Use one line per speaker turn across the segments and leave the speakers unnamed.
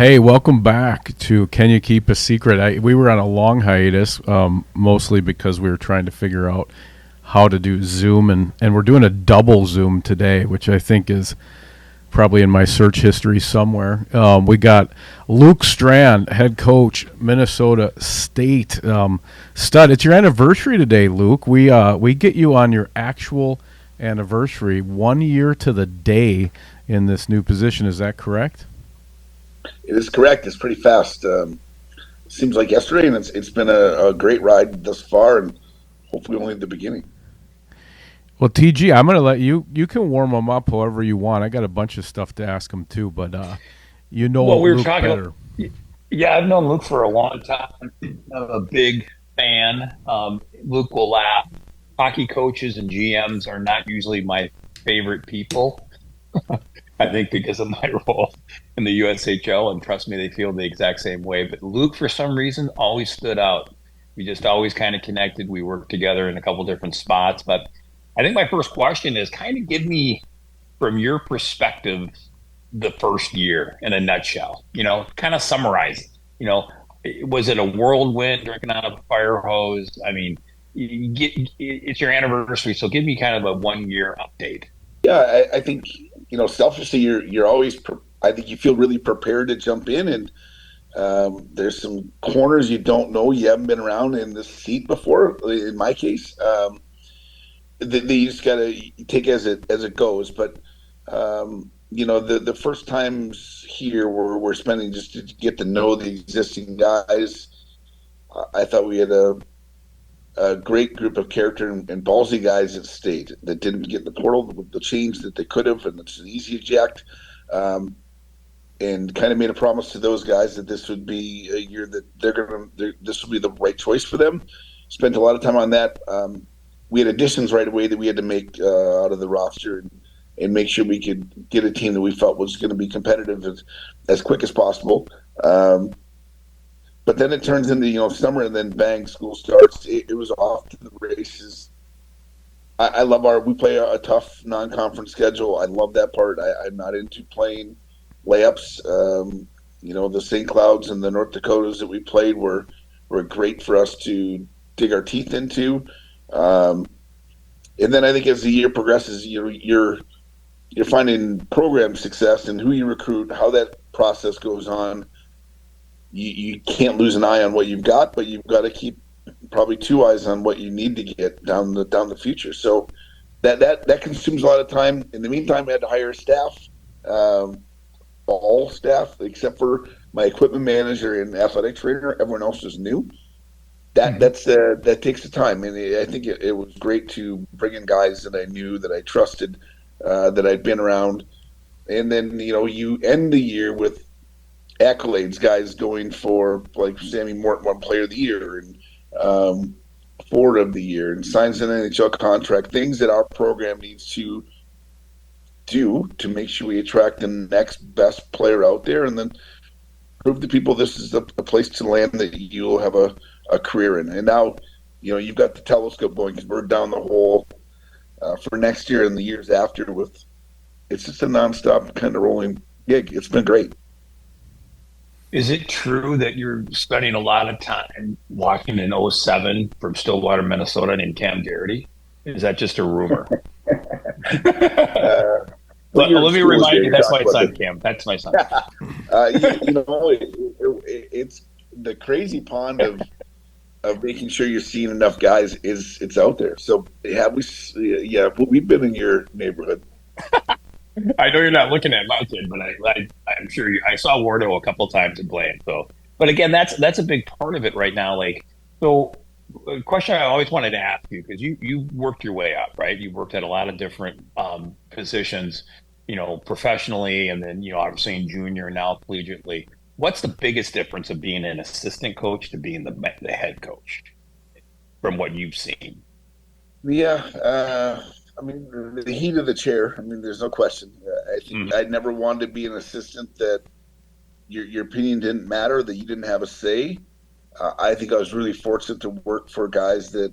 Hey, welcome back to Can You Keep a Secret? We were on a long hiatus, mostly because we were trying to figure out how to do Zoom, and we're doing a double Zoom today, which I think is probably in my search history somewhere. We got Luke Strand, head coach, Minnesota State. Stud, it's your anniversary today, Luke. We get you on your actual anniversary, 1 year to the day in this new position. Is that correct?
It is correct. It's pretty fast. Seems like yesterday, and it's been a great ride thus far, and hopefully only the beginning.
Well, TG, I'm going to let you can warm them up however you want. I got a bunch of stuff to ask them too, but you know
Well, we were
Luke
talking.
better.
Yeah, I've known Luke for a long time. I'm a big fan. Luke will laugh. Hockey coaches and GMs are not usually my favorite people. I think because of my role in the USHL, and trust me, they feel the exact same way. But Luke, for some reason, always stood out. We just always kind of connected. We worked together in a couple different spots. But I think my first question is kind of give me, from your perspective, the first year in a nutshell. Kind of summarize it. Was it a whirlwind drinking out of a fire hose? I mean, it's your anniversary, so give me kind of a 1 year update.
Yeah, I think selfishly, you're always. I think you feel really prepared to jump in, and there's some corners you don't know. You haven't been around in this seat before. In my case, that you just gotta take as it goes. But the first times here we're spending just to get to know the existing guys. I thought we had a great group of character and ballsy guys at State that didn't get in the portal the change that they could have, and it's an easy eject. And kind of made a promise to those guys that this would be a year that this would be the right choice for them. Spent a lot of time on that. We had additions right away that we had to make out of the roster and make sure we could get a team that we felt was going to be competitive as quick as possible. But then it turns into summer, and then bang, school starts. It was off to the races. I love we play a tough non-conference schedule. I love that part. I'm not into playing layups. The St. Clouds and the North Dakotas that we played were great for us to dig our teeth into. And then I think as the year progresses, you're finding program success and who you recruit, how that process goes on. You can't lose an eye on what you've got, but you've got to keep probably two eyes on what you need to get down the future. So that consumes a lot of time. In the meantime, I had to hire a staff, all staff except for my equipment manager and athletic trainer. Everyone else is new. That takes the time, and I think it was great to bring in guys that I knew, that I trusted, that I'd been around, and then you end the year with accolades, guys going for like Sammy Morton won Player of the Year and Forward of the Year, and signs an NHL contract. Things that our program needs to do to make sure we attract the next best player out there, and then prove to people this is a place to land that you'll have a career in. And now, you've got the telescope going because we're down the hole for next year and the years after. It's just a nonstop kind of rolling gig. It's been great.
Is it true that you're spending a lot of time watching an '07 from Stillwater, Minnesota named Cam Garrity? Is that just a rumor?
Uh, what year of
Let me
school is there
remind you,
you're
that's my
talking about?
son, Cam. That's my son.
It's the crazy pond of making sure you're seeing enough guys it's out there. So have we? Yeah, we've been in your neighborhood.
I know you're not looking at my kid, but I'm sure I saw Wardo a couple times in playing. So, but again, that's a big part of it right now. Like, so a question I always wanted to ask you, because you worked your way up, right? You've worked at a lot of different positions, professionally, and then obviously in junior and now collegiately. What's the biggest difference of being an assistant coach to being the head coach from what you've seen?
Yeah, I mean the heat of the chair. I mean, there's no question. I think I never wanted to be an assistant that your opinion didn't matter, that you didn't have a say. I think I was really fortunate to work for guys that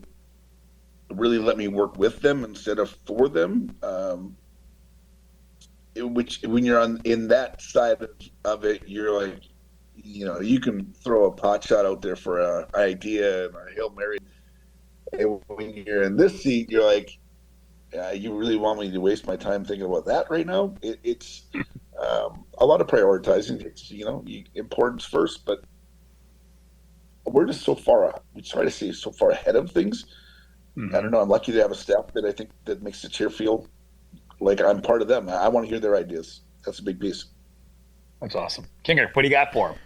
really let me work with them instead of for them. Which when you're in that side of it, you're like, you can throw a pot shot out there for a idea and a Hail Mary. And when you're in this seat, you're like, you really want me to waste my time thinking about that right now? It's a lot of prioritizing. It's, importance first, but we're just so far, we try to say so far ahead of things. I don't know. I'm lucky to have a staff that I think that makes the chair feel like I'm part of them. I want to hear their ideas. That's a big piece.
That's awesome. Kinger, what do you got for him?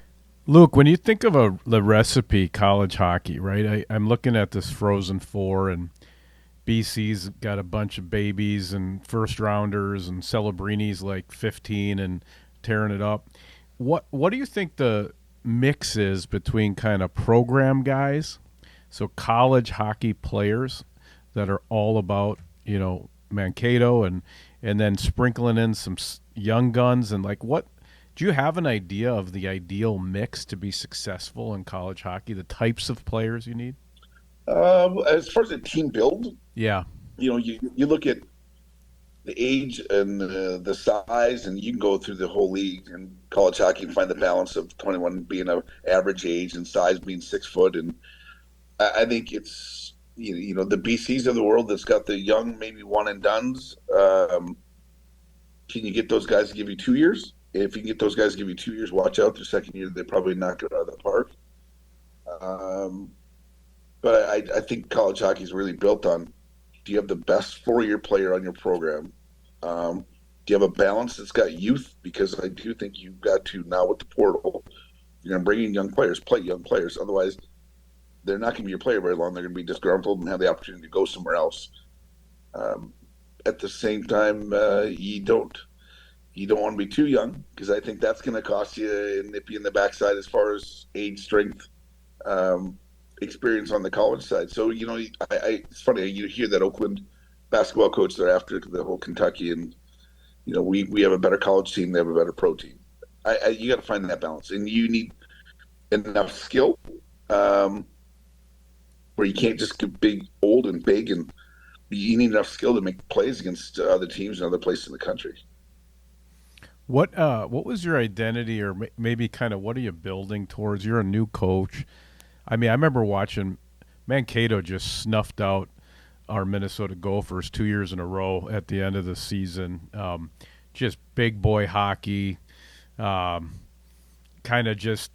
Luke, when you think of the recipe college hockey, right? I'm looking at this Frozen Four, and BC's got a bunch of babies and first rounders, and Celebrini's like 15 and tearing it up. What do you think the mix is between kind of program guys, so college hockey players that are all about Mankato, and then sprinkling in some young guns, and like what? Do you have an idea of the ideal mix to be successful in college hockey? The types of players you need?
As far as a team build,
Yeah.
you look at the age and the size, and you can go through the whole league and college hockey and find the balance of 21 being an average age and size being 6 foot. And I think it's the BCs of the world that's got the young, maybe one and dones. Can you get those guys to give you 2 years? If you can get those guys to give you 2 years, watch out. Their second year, they probably knock it out of the park. But I think college hockey is really built on, do you have the best 4-year player on your program? Do you have a balance that's got youth? Because I do think you've got to, now with the portal, you're going to bring in young players, play young players. Otherwise, they're not going to be your player very long. They're going to be disgruntled and have the opportunity to go somewhere else. At the same time, you don't want to be too young, because I think that's going to cost you and nip you in the backside as far as age, strength, experience on the college side. So, it's funny, you hear that Oakland basketball coach there after the whole Kentucky, and, we have a better college team, they have a better pro team. You got to find that balance, and you need enough skill where you can't just get old and big, and you need enough skill to make plays against other teams and other places in the country.
What was your identity, or maybe kind of what are you building towards? You're a new coach. I mean, I remember watching Mankato just snuffed out our Minnesota Gophers 2 years in a row at the end of the season. Just big boy hockey, kind of just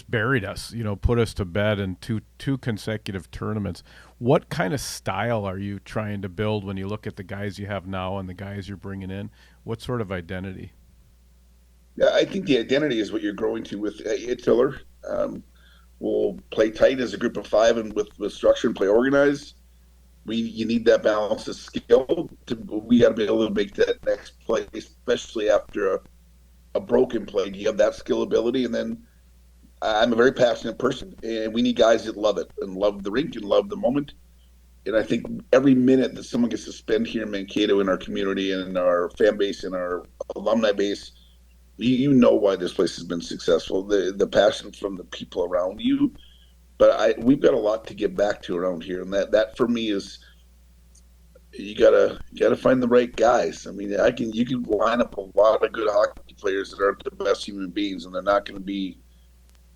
buried us. Put us to bed in two consecutive tournaments. What kind of style are you trying to build when you look at the guys you have now and the guys you're bringing in? What sort of identity?
Yeah, I think the identity is what you're growing to with Tiller. We'll play tight as a group of five and with structure and play organized. You need that balance of skill. We got to be able to make that next play, especially after a broken play. Do you have that skill ability? And then I'm a very passionate person, and we need guys that love it and love the rink and love the moment. And I think every minute that someone gets to spend here in Mankato, in our community and in our fan base and our alumni base, you know why this place has been successful. The passion from the people around you. But we've got a lot to give back to around here, and that for me is, you gotta find the right guys. I mean, you can line up a lot of good hockey players that aren't the best human beings, and they're not going to be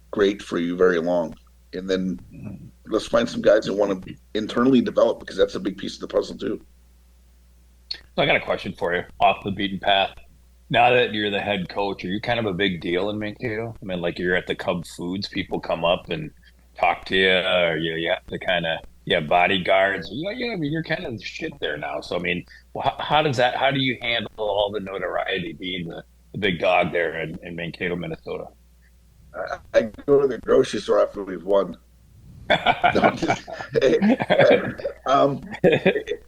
great for you very long. And then let's find some guys that want to internally develop, because that's a big piece of the puzzle too.
So I got a question for you, off the beaten path. Now that you're the head coach, are you kind of a big deal in Mankato? I mean, like you're at the Cub Foods, people come up and talk to you, or you have to kind of, you have bodyguards. I mean, you're kind of the shit there now. So I mean, how do you handle all the notoriety being the big dog there in Mankato, Minnesota?
I go to the grocery store after we've won. No,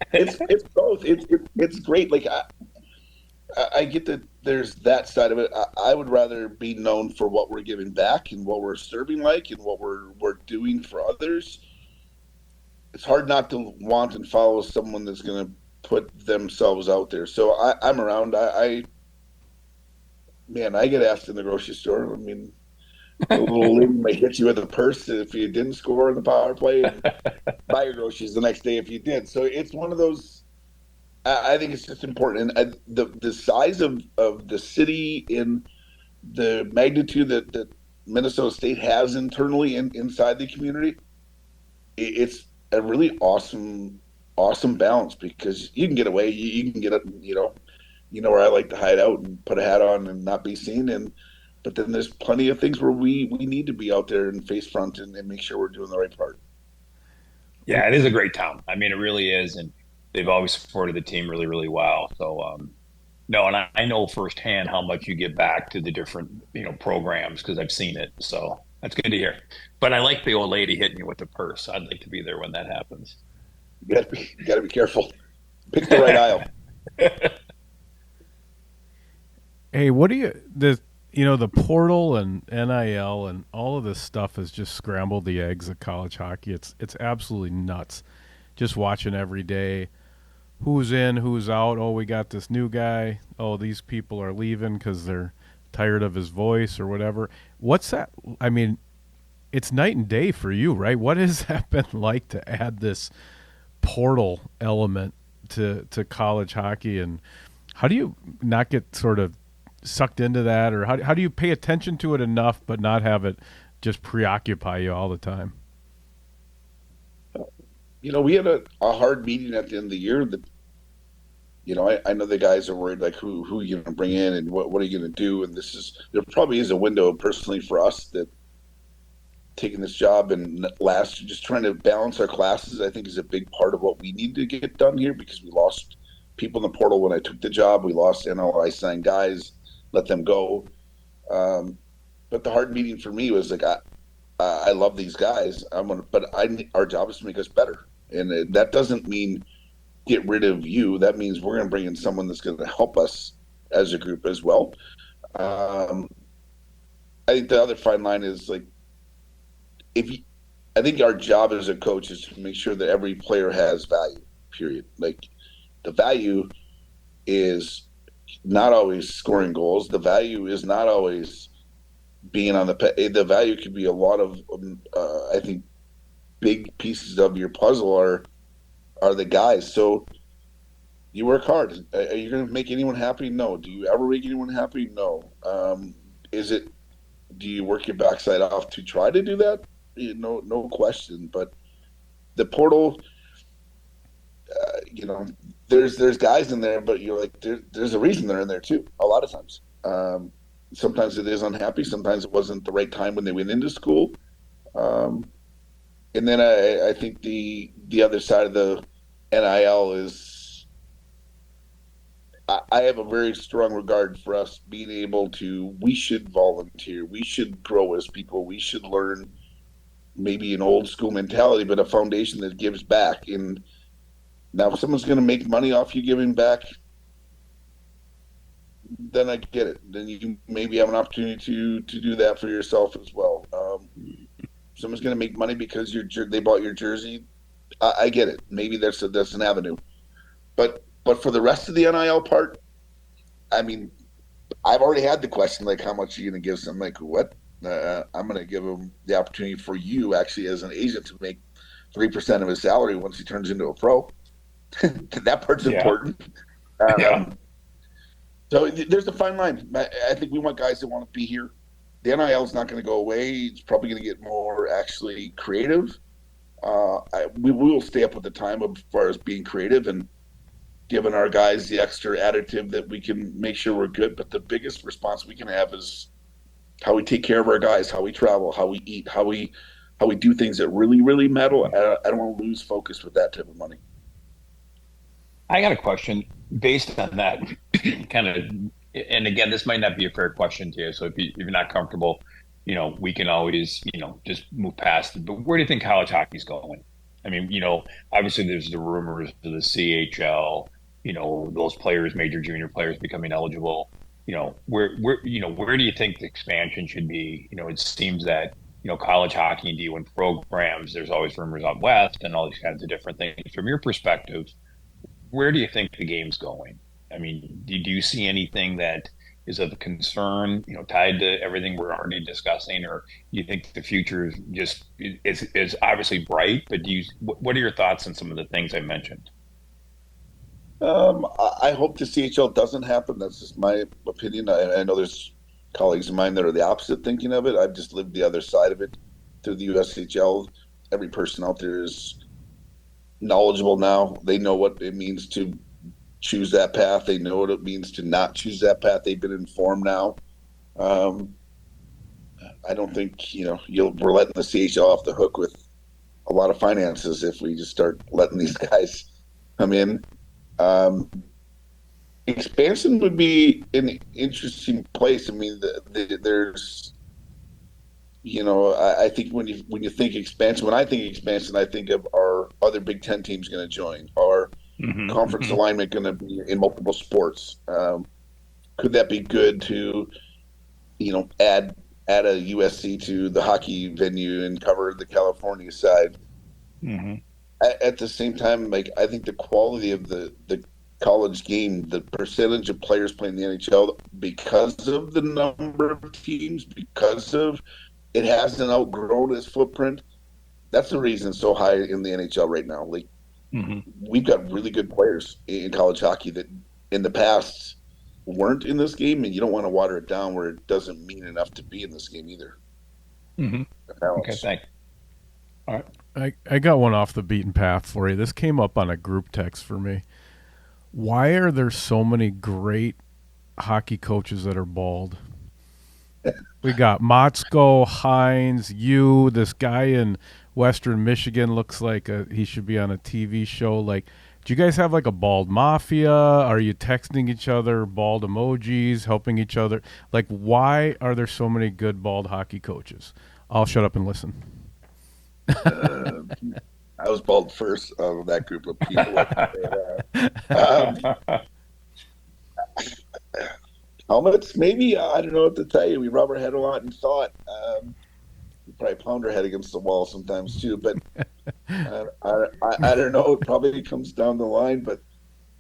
it's both. It's great. Like I get that there's that side of it. I would rather be known for what we're giving back and what we're serving like and what we're doing for others. It's hard not to want and follow someone that's going to put themselves out there. So I'm around. Man, I get asked in the grocery store. I mean, a little lady may hit you with a purse if you didn't score in the power play, and buy your groceries the next day if you did. So it's one of those. I think it's just important, and the size of the city, in the magnitude that Minnesota State has internally inside the community, it's a really awesome balance because you can get away, you can get up, you know where I like to hide out and put a hat on and not be seen, and but then there's plenty of things where we need to be out there and face front and make sure we're doing the right part.
Yeah, it is a great town. I mean, it really is, and they've always supported the team really, really well. So, no, and I know firsthand how much you give back to the different, programs because I've seen it. So that's good to hear. But I like the old lady hitting you with the purse. I'd like to be there when that happens.
You got to be careful. Pick the right aisle.
Hey, what do the portal and NIL and all of this stuff has just scrambled the eggs of college hockey. It's absolutely nuts. Just watching every day, who's in, who's out. Oh, we got this new guy. Oh, these people are leaving because they're tired of his voice or whatever. What's that? I mean, it's night and day for you, right? What has that been like to add this portal element to college hockey, and how do you not get sort of sucked into that, or how do you pay attention to it enough but not have it just preoccupy you all the time?
We had a hard meeting at the end of the year that, I know the guys are worried, like who you going to bring in and what are you going to do? And there probably is a window personally for us that taking this job and just trying to balance our classes, I think is a big part of what we need to get done here because we lost people in the portal when I took the job. We lost NLI signed guys, let them go. But the hard meeting for me was like, I love these guys. Our job is to make us better. And that doesn't mean get rid of you. That means we're going to bring in someone that's going to help us as a group as well. I think the other fine line is like, I think our job as a coach is to make sure that every player has value, period. Like the value is not always scoring goals. The value is not always being on the value could be a lot of, I think, big pieces of your puzzle are the guys. So you work hard. Are you going to make anyone happy? No. Do you ever make anyone happy? No. Do you work your backside off to try to do that? No question. But the portal, there's guys in there, but you're like, there's a reason they're in there too. A lot of times. Sometimes it is unhappy. Sometimes it wasn't the right time when they went into school. And then I think the other side of the NIL is I have a very strong regard for us being able to, we should volunteer. We should grow as people. We should learn maybe an old school mentality, but a foundation that gives back. And now if someone's going to make money off you giving back, then I get it. Then you maybe have an opportunity to do that for yourself as well. Someone's going to make money because they bought your jersey. I get it. Maybe that's an avenue. But for the rest of the NIL part, I mean, I've already had the question, like, how much are you going to give them? Like, what? I'm going to give him the opportunity for you, actually, as an agent, to make 3% of his salary once he turns into a pro. That part's important. So there's a fine line. I think we want guys that want to be here. The NIL is not going to go away. It's probably going to get more actually creative. We will stay up with the time as far as being creative and giving our guys the extra additive that we can make sure we're good. But the biggest response we can have is how we take care of our guys, how we travel, how we eat, how we do things that really, really matter. I don't want to lose focus with that type of money.
I got a question based on that kind of, and again, this might not be a fair question to you. So if you're not comfortable, we can always, just move past it. But where do you think college hockey's going? I mean, obviously there's the rumors of the CHL, those players, major junior players becoming eligible. Where do you think the expansion should be? It seems that, college hockey and D1 programs, there's always rumors out west and all these kinds of different things. From your perspective, where do you think the game's going? I mean, do you see anything that is of concern, tied to everything we're already discussing, or do you think the future is obviously bright? But what are your thoughts on some of the things I mentioned?
I hope the CHL doesn't happen. That's just my opinion. I know there's colleagues of mine that are the opposite thinking of it. I've just lived the other side of it through the USHL. Every person out there is knowledgeable now. They know what it means to choose that path. They know what it means to not choose that path. They've been informed now. Um, I don't think we're letting the CHL off the hook with a lot of finances if we just start letting these guys come in. Um, Expansion would be an interesting place. I mean, there's, I think when you think expansion, when I think expansion, I think of our other Big Ten teams going to join, our conference alignment going to be in multiple sports. Could that be good to, add a USC to the hockey venue and cover the California side? At the same time, like I think the quality of the college game, the percentage of players playing the NHL, because of the number of teams, because of it hasn't outgrown its footprint. That's the reason it's so high in the NHL right now. Like we've got really good players in college hockey that in the past weren't in this game, and you don't want to water it down where it doesn't mean enough to be in this game either.
Okay, thanks. All right.
I got one off the beaten path for you. This came up on a group text for me. Why are there so many great hockey coaches that are bald? We got Motzko, Hines, you. This guy in Western Michigan looks like he should be on a TV show. Like, do you guys have like a bald mafia? Are you texting each other bald emojis, helping each other? Like, why are there so many good bald hockey coaches? I'll shut up and listen.
I was bald first of that group of people. Helmets, maybe. I don't know what to tell you. We rub our head a lot and thought. We probably pound our head against the wall sometimes too. But I don't know. It probably comes down the line. But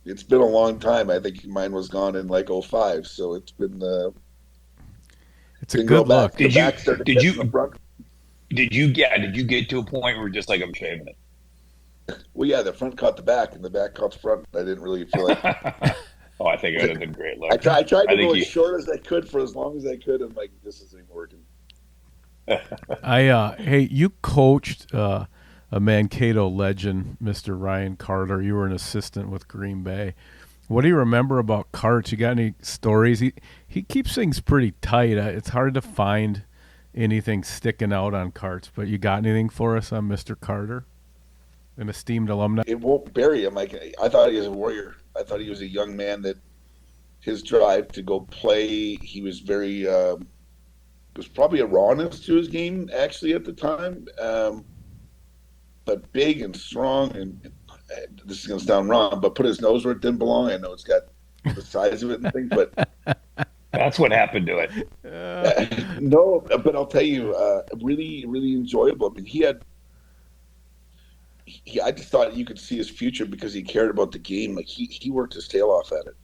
it's been a long time. I think mine was gone in like 05. So it's been.
It's a good look.
Did you get to a point where just like I'm shaving it?
Well, yeah, the front caught the back and the back caught the front. I didn't really feel like.
Oh, I think it would have been a great look.
I tried to go as short as I could for as long as I could. I'm like, this isn't even working.
Hey, you coached a Mankato legend, Mr. Ryan Carter. You were an assistant with Green Bay. What do you remember about Carts? You got any stories? He keeps things pretty tight. It's hard to find anything sticking out on Carts, but you got anything for us on Mr. Carter? An esteemed alumni.
It won't bury him. Like I thought he was a warrior. I thought he was a young man that his drive to go play. He was very. Was probably a rawness to his game actually at the time, but big and strong. And this is going to sound wrong, but put his nose where it didn't belong. I know it's got the size of it and things, but
that's what happened to it.
No, but I'll tell you, really, really enjoyable. I mean, I just thought you could see his future because he cared about the game. Like he worked his tail off at it.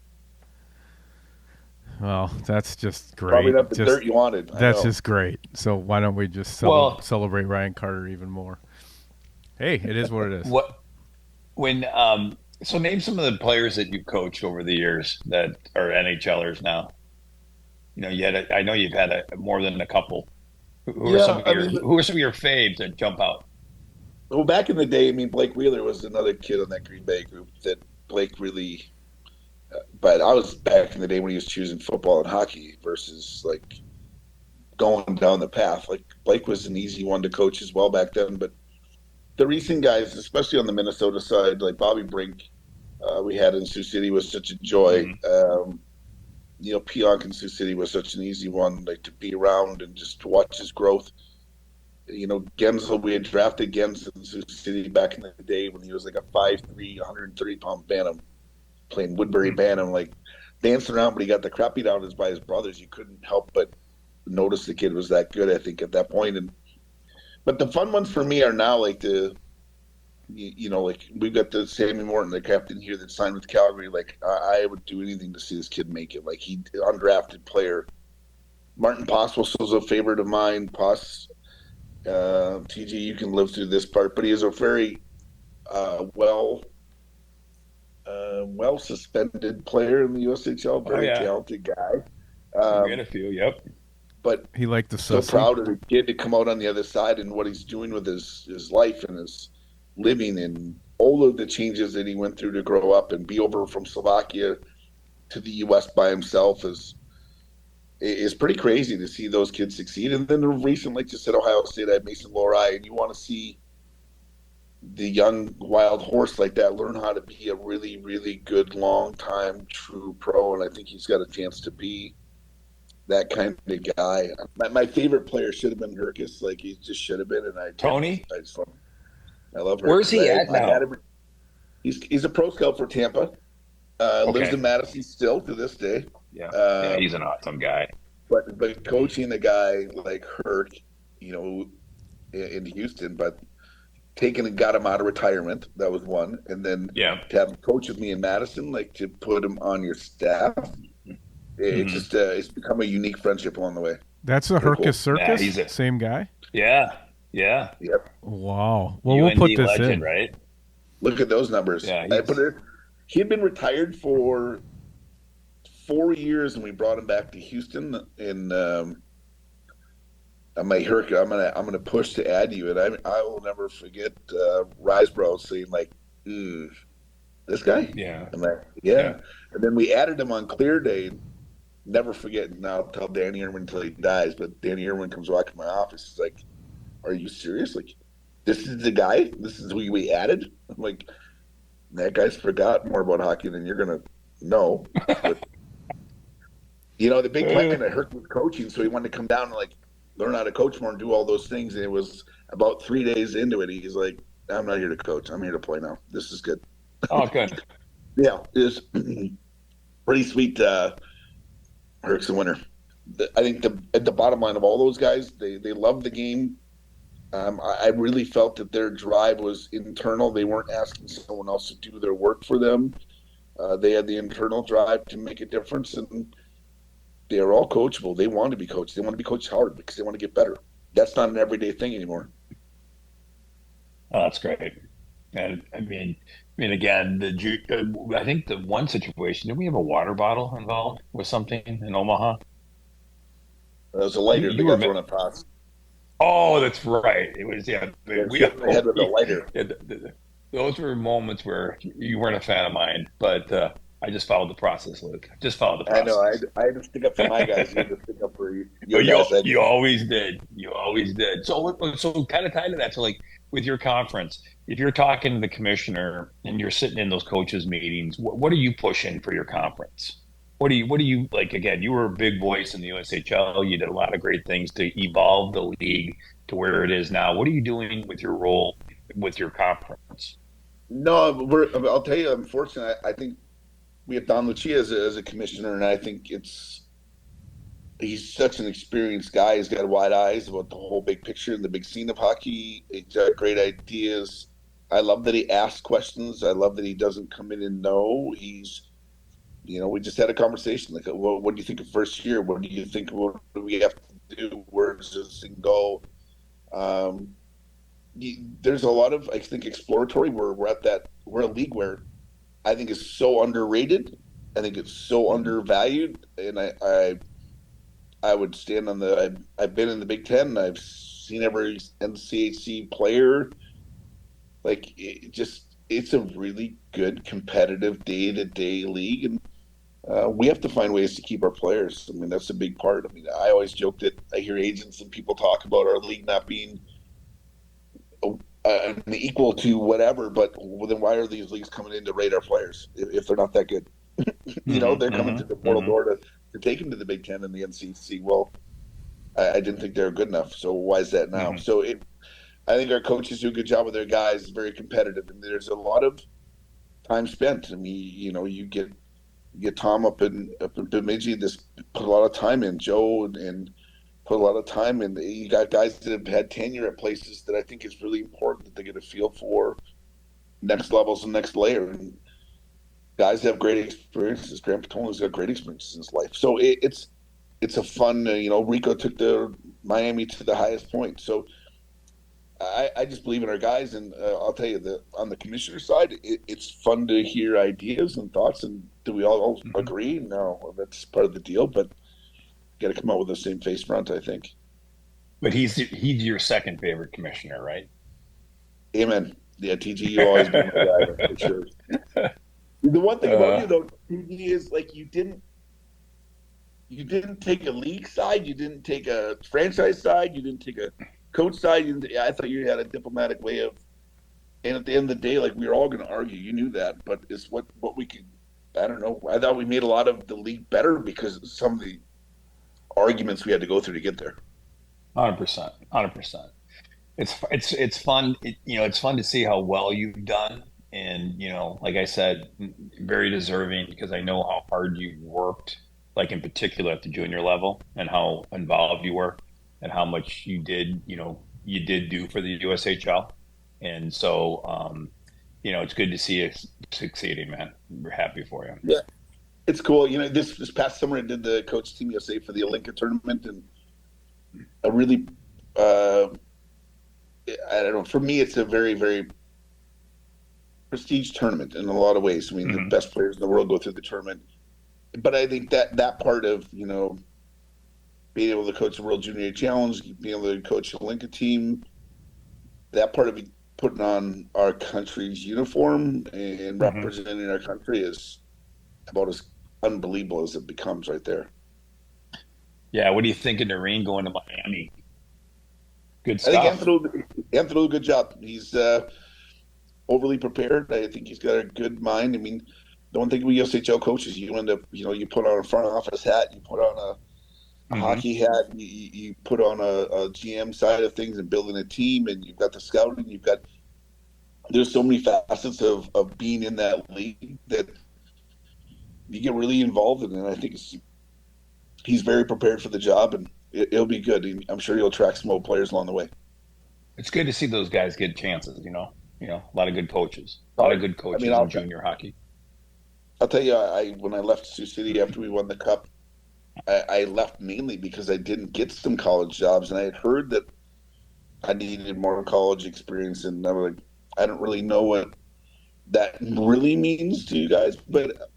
Well, that's just great.
Probably not the dirt you wanted.
That's just great. So why don't we just celebrate Ryan Carter even more? Hey, it is what it is.
So name some of the players that you've coached over the years that are NHLers now. I know you've had more than a couple. Who are some of your faves that jump out?
Well, back in the day, I mean, Blake Wheeler was another kid on that Green Bay group that Blake really. But I was back in the day when he was choosing football and hockey versus like going down the path. Like Blake was an easy one to coach as well back then. But the recent guys, especially on the Minnesota side, like Bobby Brink, we had in Sioux City was such a joy. Pionk in Sioux City was such an easy one, like to be around and just to watch his growth. Gensel, we had drafted Gensel in Sioux City back in the day when he was like a 5'3", 130-pound bantam, playing Woodbury bantam, like dancing around, but he got the crap beat out of him by his brothers. You couldn't help but notice the kid was that good, I think, at that point. But the fun ones for me are now like like we've got the Sammy Morton, the captain here that signed with Calgary. Like I would do anything to see this kid make it. Like he undrafted player. Martin Poss was a favorite of mine. Poss. TG, you can live through this part, but he is a very well suspended player in the USHL. Very talented guy.
We had a few, yep.
but
He liked the
so
sussy.
proud of the kid to come out on the other side and what he's doing with his life and his living and all of the changes that he went through to grow up and be over from Slovakia to the U.S. by himself is pretty crazy to see those kids succeed. And then the recent, like you said, Ohio State had Mason Lorai, and you want to see the young wild horse like that learn how to be a really, really good, long time, true pro. And I think he's got a chance to be that kind of guy. My favorite player should have been Herkus. Like he just should have been, and I didn't.
Tony,
I love
where's
Herkus.
he at
I had
now?
him. He's a pro scout for Tampa. Lives
Okay.
in Madison still to this day.
Yeah. Yeah,
Um,
he's an awesome guy.
but coaching a guy like Herc, in Houston, but got him out of retirement. That was one, and then
Yeah.
to have him coach with me in Madison, like to put him on your staff, it's
Mhm.
just it's become a unique friendship along the way.
That's a
Pretty cool.
Hercus
Yeah,
Circus? Same guy?
Yeah. Yeah.
Yep.
Wow. Well, we'll
UND
put this
legend,
in.
right?
Look at those numbers.
Yeah,
He had been retired for 4 years, and we brought him back to Houston. And I'm like, Herc, I'm gonna push to add you, and I will never forget Risebrough saying like, this guy.
Yeah.
I'm like, yeah. And then we added him on clear day. Never forget. And I'll tell Danny Irwin until he dies. But Danny Irwin comes walking in my office. He's like, "Are you serious? Like, this is the guy? This is who we added?" I'm like, "That guy's forgot more about hockey than you're gonna know." But, the big plan that Herc was coaching, so he wanted to come down and like learn how to coach more and do all those things. And it was about 3 days into it. He's like, "I'm not here to coach. I'm here to play now. This is good."
Oh, good.
Yeah, it's pretty sweet. Herc's a winner. I think at the bottom line of all those guys, they love the game. I really felt that their drive was internal. They weren't asking someone else to do their work for them. They had the internal drive to make a difference, and they are all coachable. They want to be coached. They want to be coached hard because they want to get better. That's not an everyday thing anymore.
Oh, that's great. And again, I think the one situation, did we have a water bottle involved with something in Omaha?
It was a lighter
You
that
were,
got thrown across.
oh, that's right. It was, yeah.
Yeah, hit my head with a lighter.
Yeah, those were moments where you weren't a fan of mine, but I just followed the process, Luke. Just followed the
I
process.
know. I had to stick up for my guys. You had to stick up for your
You,
guys.
you always did. You always did. So kind of tied to that. So like with your conference, if you're talking to the commissioner and you're sitting in those coaches meetings, what are you pushing for your conference? What do you like? Again, you were a big voice in the USHL. You did a lot of great things to evolve the league to where it is now. What are you doing with your role with your conference?
No, I'll tell you. Unfortunately, I think we have Don Lucia as a commissioner, and I think he's such an experienced guy. He's got wide eyes about the whole big picture and the big scene of hockey. He's got great ideas. I love that he asks questions. I love that he doesn't come in and know. We just had a conversation. Like, well, what do you think of first year? What do you think? What do we have to do? Where does this thing go? There's a lot of, I think, exploratory. We're a league where I think is so underrated. I think it's so undervalued, and I would stand on I've been in the Big Ten. I've seen every NCHC player. Like it's a really good competitive day-to-day league, and we have to find ways to keep our players. I mean, that's a big part. I mean, I always joke that I hear agents and people talk about our league not being equal to whatever, but then why are these leagues coming in to rate our players if they're not that good? They're coming to the portal door to take them to the Big Ten and the NCC. Well, I didn't think they were good enough. So why is that now? So I think our coaches do a good job with their guys. It's very competitive, and there's a lot of time spent. I mean, you get Tom up in Bemidji. This put a lot of time in. Joe and put a lot of time in. You got guys that have had tenure at places that I think is really important that they get a feel for next levels and next layer. And guys have great experiences. Grant Patoli's got great experiences in his life. So it's a fun. Rico took the Miami to the highest point. So I just believe in our guys, and I'll tell you that on the commissioner side, it's fun to hear ideas and thoughts. And do we all agree? No, that's part of the deal. But got to come out with the same face front, I think.
But he's your second favorite commissioner, right?
Amen. Yeah, TG, you always been my guy, that's for sure. The one thing about you
Uh,
though, TG, is like you didn't take a league side, you didn't take a franchise side, you didn't take a coach side. I thought you had a diplomatic way of, and at the end of the day, like we were all going to argue. You knew that, but it's what we could. I don't know. I thought we made a lot of the league better because of some of the arguments we had to go through to get there.
100%, 100%. It's fun. It's fun to see how well you've done, and like I said, very deserving because I know how hard you worked, like in particular at the junior level, and how involved you were, and how much you did do for the USHL, and so it's good to see you succeeding, man. We're happy for you.
Yeah, it's cool. This past summer I did the Coach Team USA for the Olympia tournament, and a really, I don't know. For me, it's a very, very prestige tournament in a lot of ways. I mean, the
Mm-hmm.
best players in the world go through the tournament, but I think that part of being able to coach the World Junior Challenge, being able to coach the Olympia team, that part of putting on our country's uniform and
Mm-hmm.
representing our country is about as unbelievable as it becomes right there.
Yeah, what do you think of Noreen going to Miami? Good
I think
stuff.
Anthony did a good job. He's overly prepared. I think he's got a good mind. I mean, the one thing with USHL coaches, you end up, you put on a front office hat, you put on a
Mm-hmm.
hockey hat, you put on a GM side of things and building a team, and you've got the scouting, there's so many facets of being in that league that you get really involved in, and I think he's very prepared for the job, and it'll be good. I'm sure he'll attract some old players along the way.
It's good to see those guys get chances, a lot of good coaches, a lot of
Oh,
good
I mean,
coaches in junior hockey.
I'll tell you, when I left Sioux City after we won the cup, I left mainly because I didn't get some college jobs, and I had heard that I needed more college experience, and I was like, I don't really know what that really means to you guys, but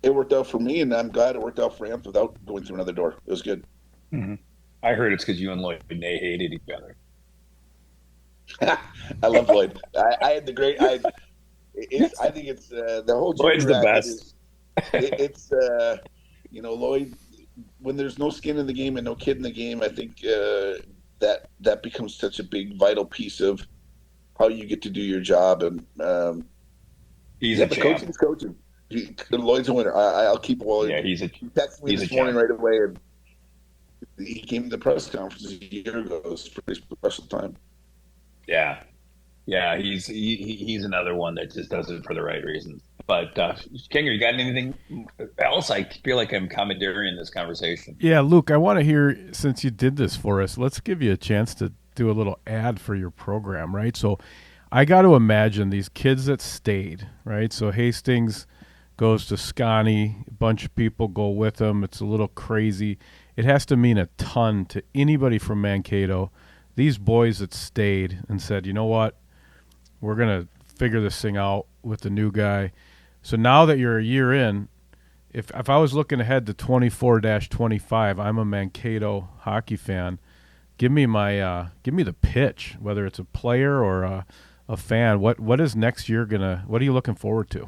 it worked out for me, and I'm glad it worked out for Amp without going through another door. It was good.
Mm-hmm. I heard it's because you and Lloyd Nay hated each other.
I love Lloyd. I had the great. I think it's the whole
Lloyd's
junior
the
racket
best.
is it's Lloyd, when there's no skin in the game and no kid in the game. I think that becomes such a big vital piece of how you get to do your job. And
He's
yeah,
a
the
champ.
coaching's coaching. Lloyd's a winner. I'll keep Lloyd.
Yeah,
He texted me
he's a
this morning
champ.
right away, and he came to the press conference a year ago. It was a pretty special time.
Yeah, yeah, he's another one that just does it for the right reasons. But Kinger, you got anything else? I feel like I'm commandeering this conversation.
Yeah, Luke, I want to hear, since you did this for us, let's give you a chance to do a little ad for your program, right? So I got to imagine these kids that stayed, right? So Hastings goes to Scotty, a bunch of people go with him. It's a little crazy. It has to mean a ton to anybody from Mankato. These boys that stayed and said, you know what, we're going to figure this thing out with the new guy. So now that you're a year in, if I was looking ahead to 24-25, I'm a Mankato hockey fan. Give me the pitch, whether it's a player or a fan. What is next year what are you looking forward to?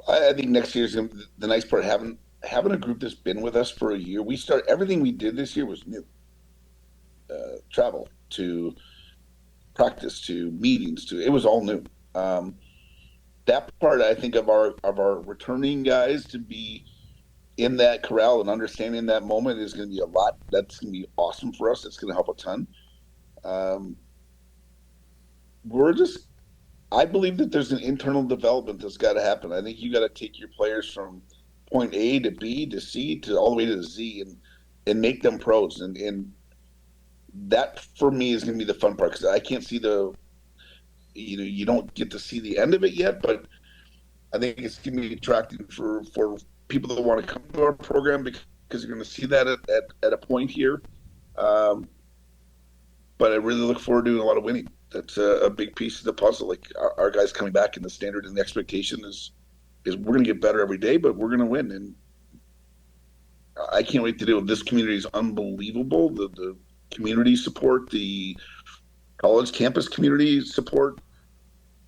I think next year's gonna, the nice part, having a group that's been with us for a year. Everything we did this year was new. Travel to practice to meetings to it was all new. That part, I think, of our returning guys to be in that corral and understanding that moment is going to be a lot. That's going to be awesome for us. It's going to help a ton. I believe that there's an internal development that's got to happen. I think you got to take your players from point A to B to C to all the way to Z and make them pros. And that for me is going to be the fun part because I can't see you don't get to see the end of it yet, but I think it's going to be attractive for people that want to come to our program because you're going to see that at a point here. But I really look forward to doing a lot of winning. That's a big piece of the puzzle. Like our guys coming back, and the standard and the expectation is we're going to get better every day, but we're going to win. And I can't wait to do it. This community is unbelievable. The community support, the college campus community support.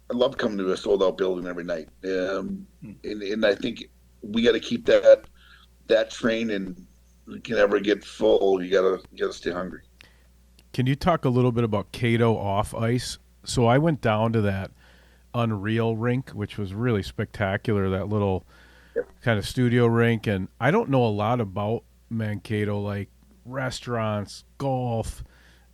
I love coming to a sold out building every night. And I think we got to keep that train, and we can ever get full. You gotta stay hungry.
Can you talk a little bit about Cato off ice? So I went down to that Unreal rink, which was really spectacular, that little kind of studio rink. And I don't know a lot about Mankato, like restaurants, golf,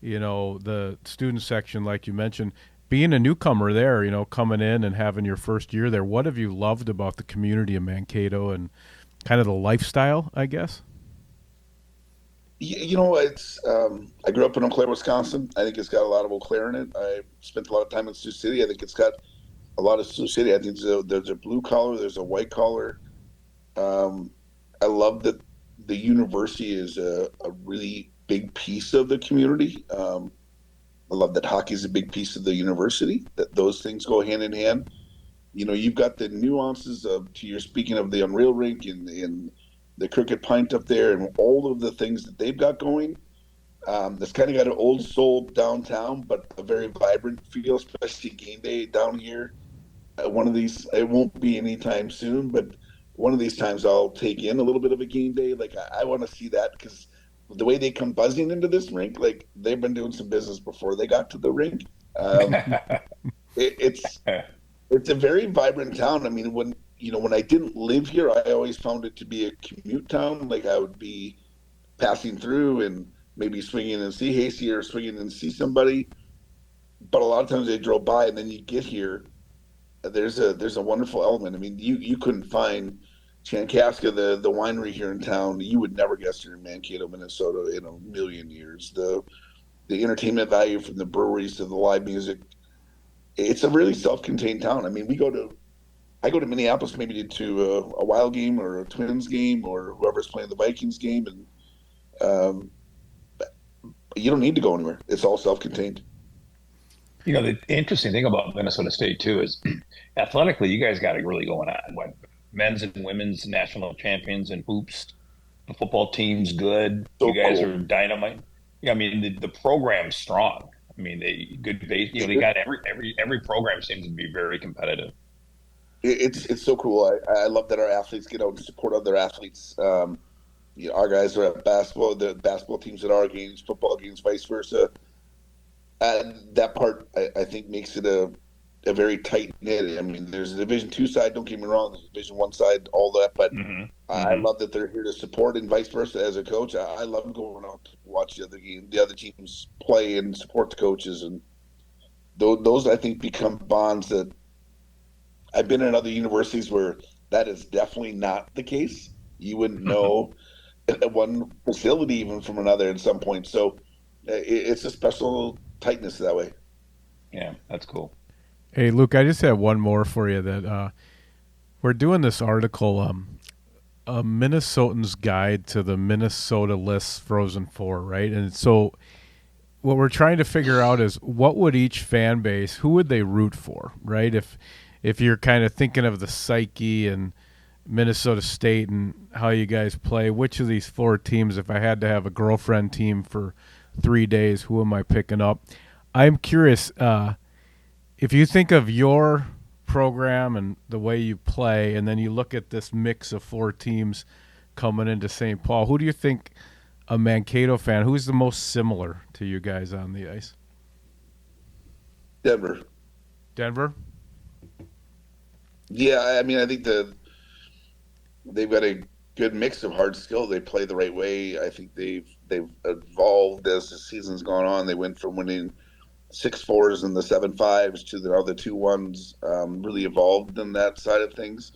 the student section, like you mentioned. Being a newcomer there, coming in and having your first year there, what have you loved about the community of Mankato and kind of the lifestyle, I guess?
It's I grew up in Eau Claire, Wisconsin. I think it's got a lot of Eau Claire in it. I spent a lot of time in Sioux City. I think it's got a lot of Sioux City. I think there's a blue collar, there's a white collar. I love that the university is a really big piece of the community. I love that hockey is a big piece of the university. That those things go hand in hand. You've got the nuances to your speaking of the Unreal Rink and the Cricket Pint up there, and all of the things that they've got going. That's kind of got an old soul downtown, but a very vibrant feel, especially game day down here. One of these, it won't be anytime soon, but one of these times I'll take in a little bit of a game day. Like I want to see that, because the way they come buzzing into this rink, like they've been doing some business before they got to the rink. It's a very vibrant town. I mean, when I didn't live here, I always found it to be a commute town. Like I would be passing through and maybe swinging and see Hasty or swinging and see somebody. But a lot of times they drove by, and then you get here, there's a wonderful element. I mean, you couldn't find Chankaska, the winery here in town. You would never guess you're in Mankato, Minnesota in a million years. The entertainment value from the breweries to the live music. It's a really self-contained town. I mean, I go to Minneapolis maybe to a Wild game or a Twins game or whoever's playing the Vikings game, and you don't need to go anywhere. It's all self-contained.
The interesting thing about Minnesota State too is athletically, you guys got it really going on. What men's and women's national champions in hoops, the football team's good.
So
you guys
cool.
are dynamite. Yeah, I mean the program's strong. I mean they good base. They got every program seems to be very competitive.
It's so cool. I love that our athletes get out and support other athletes. Our guys are at basketball. The basketball teams at our games, football games, vice versa. And that part, I think, makes it a very tight knit. I mean, there's a Division II side. Don't get me wrong. There's a Division I side, all that. But I love that they're here to support, and vice versa. As a coach, I love going out to watch the other teams play and support the coaches, and those I think become bonds that. I've been in other universities where that is definitely not the case. You wouldn't know one facility even from another at some point. So it's a special tightness that way.
Yeah, that's cool.
Hey, Luke, I just have one more for you. That we're doing this article, a Minnesotan's Guide to the Minnesota List Frozen Four, right? And so what we're trying to figure out is what would each fan base, who would they root for, right? If you're kind of thinking of the psyche and Minnesota State and how you guys play, which of these four teams, if I had to have a girlfriend team for 3 days, who am I picking up? I'm curious, if you think of your program and the way you play, and then you look at this mix of four teams coming into St. Paul, who do you think a Mankato fan, who's the most similar to you guys on the ice?
Denver.
Denver?
Yeah, I mean, I think they've got a good mix of hard skill. They play the right way. I think they've evolved as the season's gone on. They went from winning 6-4s and the 7-5s to the other 2-1s. Really evolved in that side of things.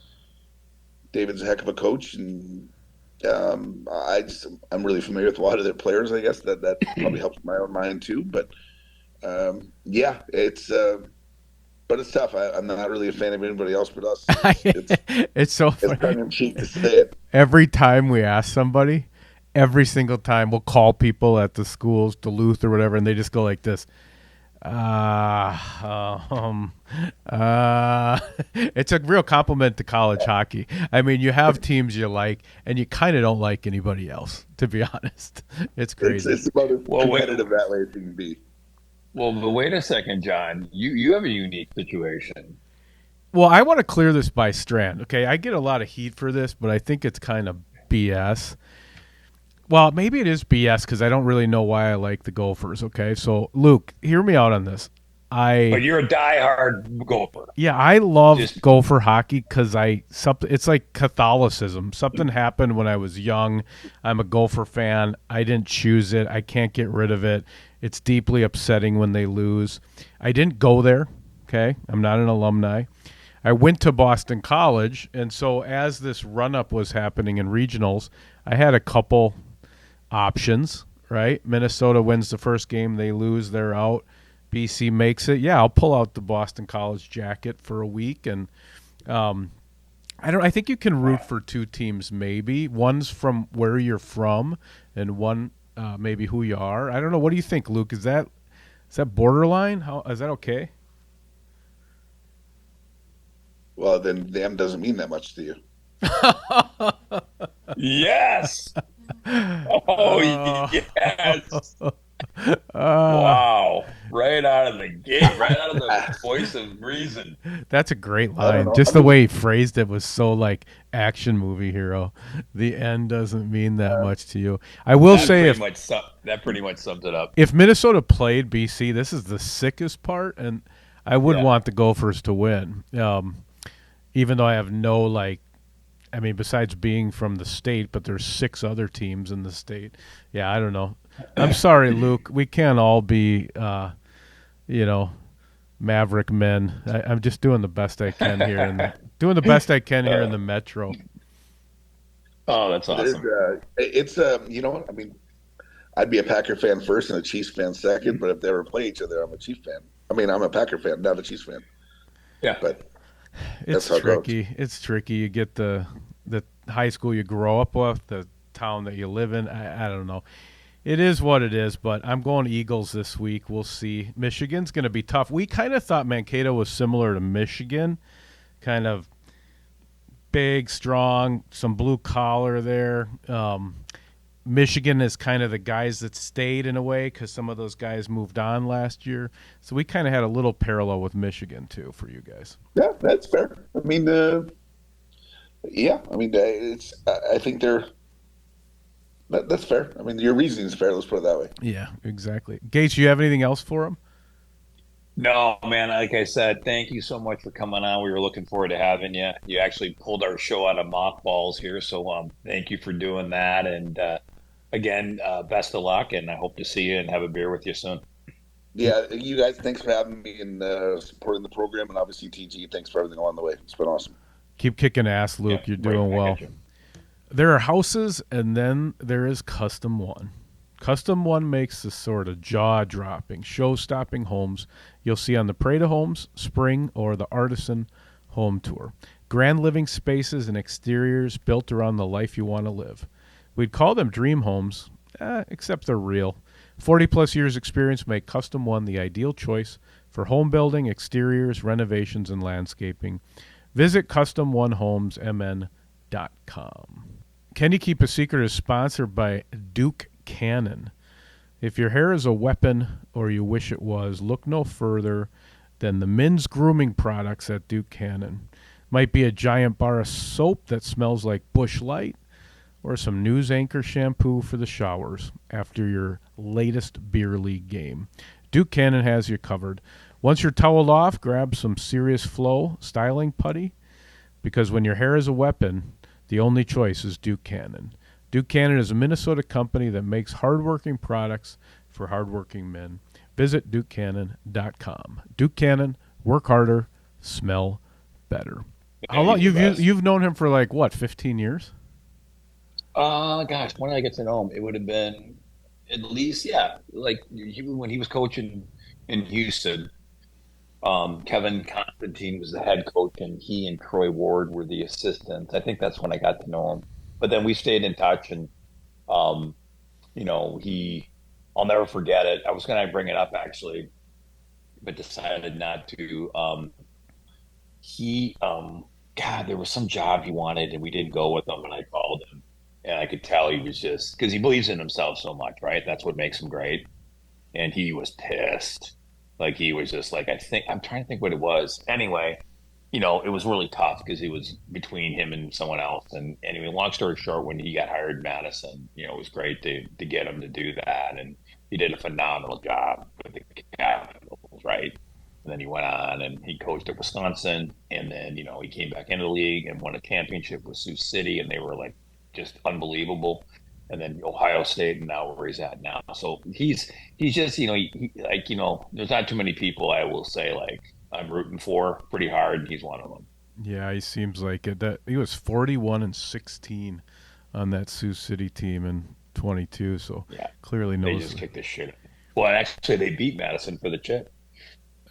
David's a heck of a coach, and I'm really familiar with a lot of their players. I guess that probably helps my own mind too. But yeah, but it's tough. I'm not really a fan of anybody else but us.
It's so funny.
It's tongue in cheek to say it.
Every time we ask somebody, every single time we'll call people at the schools, Duluth or whatever, and they just go like this. Um, uh, it's a real compliment to college hockey. I mean, you have teams you like, and you kind of don't like anybody else. To be honest, it's crazy.
It's about as
Well, wait.
competitive that way as it can be.
Well, but wait a second, John. You have a unique situation.
Well, I want to clear this by Strand. Okay, I get a lot of heat for this, but I think it's kind of BS. Well, maybe it is BS because I don't really know why I like the Gophers. Okay, so Luke, hear me out on this.
But
I
you're a diehard Gopher.
Yeah, I love
Just
Gopher hockey because it's like Catholicism. Something happened when I was young. I'm a Gopher fan. I didn't choose it. I can't get rid of it. It's deeply upsetting when they lose. I didn't go there. Okay, I'm not an alumni. I went to Boston College, and so as this run up was happening in regionals, I had a couple options, right? Minnesota wins the first game, they lose, they're out. BC makes it. Yeah, I'll pull out the Boston College jacket for a week, and um, I think you can root for two teams. Maybe one's from where you're from, and one maybe who you are. I don't know. What do you think, Luke? Is that borderline? How is that okay?
Well, then the M doesn't mean that much to you.
yes. Oh
Uh,
yes.
uh,
Wow. Right out of the gate, right out of the voice of reason.
that's a great
I don't
line.
know. I
Just the
mean,
way he phrased it was so like action movie hero. The end doesn't mean that much to you. I will say
That pretty much sums it up.
if Minnesota played BC, this is the sickest part, and I would
Yeah.
want the Gophers to win. Even though I have no like, I mean, besides being from the state, but there's six other teams in the state. Yeah, I don't know. I'm sorry, Luke. We can't all be, you know, maverick men. I'm just doing the best I can here, and doing the best I can here in the metro.
Oh, that's
there's
awesome.
it's you know what I mean. I'd be a Packer fan first and a Chiefs fan second, but if they ever play each other, I'm a Chiefs fan. I mean, I'm a Packer fan, not a Chiefs fan.
Yeah.
But that's
It's
how it goes.
tricky. It's tricky. You get the high school you grow up with, the town that you live in. I don't know. It is what it is, but I'm going Eagles this week. We'll see. Michigan's going to be tough. We kind of thought Mankato was similar to Michigan, kind of big, strong, some blue collar there. Michigan is kind of the guys that stayed in a way because some of those guys moved on last year. So we kind of had a little parallel with Michigan too for you guys.
Yeah, that's fair. I mean, yeah, I mean, it's. I think that's fair. I mean, your reasoning is fair. Let's put it that way.
Yeah, exactly. Gates, you have anything else for him?
No, man, like I said, thank you so much for coming on. We were looking forward to having you. You actually pulled our show out of mothballs here, so thank you for doing that. And again, best of luck, and I hope to see you and have a beer with you soon.
Yeah, you guys, thanks for having me and supporting the program, and obviously TG, thanks for everything along the way. It's been awesome.
Keep kicking ass,
Yeah,
Luke. You're
right
doing
back
well.
at you.
There are houses, and then there is Custom One. Custom One makes the sort of jaw-dropping, show-stopping homes you'll see on the Prada Homes, Spring, or the Artisan Home Tour. Grand living spaces and exteriors built around the life you want to live. We'd call them dream homes, except they're real. 40-plus years experience make Custom One the ideal choice for home building, exteriors, renovations, and landscaping. Visit CustomOneHomesMN.com. Can You Keep a Secret is sponsored by Duke Cannon. If your hair is a weapon or you wish it was, look no further than the men's grooming products at Duke Cannon. Might be a giant bar of soap that smells like Bush Light or some news anchor shampoo for the showers after your latest beer league game. Duke Cannon has you covered. Once you're toweled off, grab some Serious Flow styling putty because when your hair is a weapon, the only choice is Duke Cannon. Duke Cannon is a Minnesota company that makes hardworking products for hardworking men. Visit DukeCannon.com. Duke Cannon, work harder, smell better. How long
He's the best.
you've known him for like what, 15 years?
Gosh, when did I get to know him? It would have been at least, yeah, like when he was coaching in Houston. Kevin Constantine was the head coach, and he and Troy Ward were the assistants. I think that's when I got to know him. But then we stayed in touch, and um, I'll never forget it. I was going to bring it up actually. but decided not to. He God, there was some job he wanted and we didn't go with him, and I called him and I could tell he was just because he believes in himself so much, right? That's what makes him great. And he was pissed. Like he was just like, I think I'm trying to think what it was. Anyway, it was really tough because he was between him and someone else. And anyway, long story short, when he got hired in Madison, it was great to get him to do that. And he did a phenomenal job with the Capitals, right? And then he went on and he coached at Wisconsin. And then, he came back into the league and won a championship with Sioux City. And they were like just unbelievable. And then Ohio State, and now where he's at now. So he's just, like, there's not too many people I will say like I'm rooting for pretty hard. And he's one of them.
Yeah, he seems like it. That he was 41-16 on that Sioux City team in 22, so
Yeah,
clearly
they
knows.
just kicked the shit. Well, actually, they beat Madison for the chip,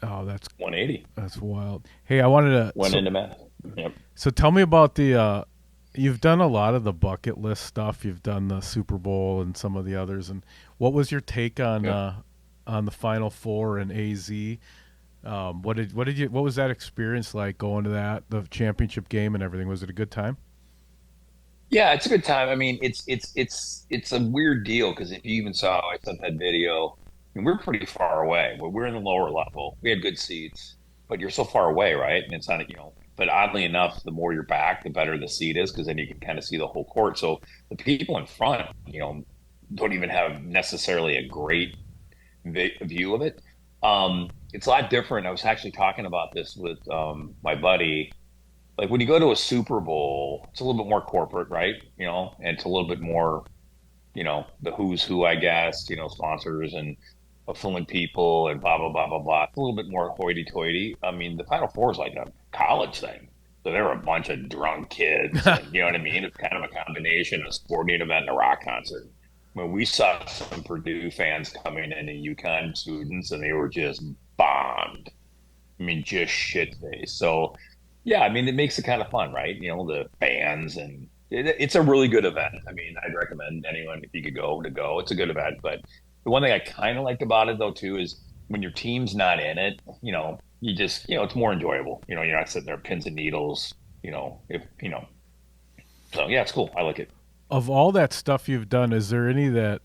Oh, that's
180.
that's wild. Hey, I wanted to
Went into Madison. Yep.
so tell me about the you've done a lot of the bucket list stuff. You've done the Super Bowl and some of the others, and what was your take
Yep.
on the Final Four and AZ? What was that experience like going to the championship game and everything? Was it a good time?
Yeah, it's a good time. I mean, it's a weird deal because if you even saw, I sent that video. I mean, we're pretty far away, but we're in the lower level. We had good seats, but you're so far away, right? And it's not, But oddly enough, the more you're back, the better the seat is because then you can kind of see the whole court. So the people in front, don't even have necessarily a great view of it. It's a lot different. I was actually talking about this with my buddy. Like when you go to a Super Bowl, it's a little bit more corporate, right? And it's a little bit more, the who's who, I guess, sponsors and fulfillment people and blah, blah, blah, blah, blah. It's a little bit more hoity-toity. I mean, the Final Four is like a college thing. So there were a bunch of drunk kids, and you know what I mean? It's kind of a combination of a sporting event and a rock concert. When we saw some Purdue fans coming in and UConn students, and they were just bombed. I mean, just shit faced. So, yeah, I mean, it makes it kind of fun, right? The bands and it's a really good event. I mean, I'd recommend anyone if you could go to go. It's a good event, but the one thing I kind of liked about it though too is when your team's not in it, you just it's more enjoyable. You're not sitting there pins and needles. If so yeah, it's cool. I like it.
Of all that stuff you've done, is there any that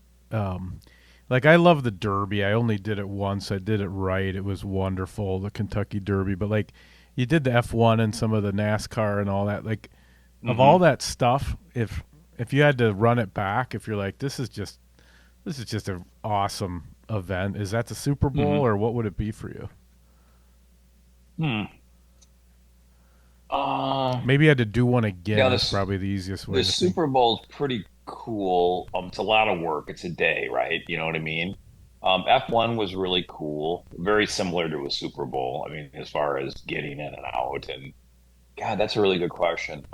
like I love the Derby. I only did it once. I did it right. It was wonderful, the Kentucky Derby. But like you did the F1 and some of the NASCAR and all that. Like of all
Hmm.
that stuff, if you had to run it back, if you're like this is just an awesome event, is that the Super Bowl
Hmm.
or what would it be for you?
Hmm. Uh,
Maybe you had to do one again is
this
probably the easiest way
the
to think.
Super Bowl's pretty cool. It's a lot of work. It's a day, right? You know what I mean? F1 was really cool. Very similar to a Super Bowl. I mean, as far as getting in and out. And God, that's a really good question.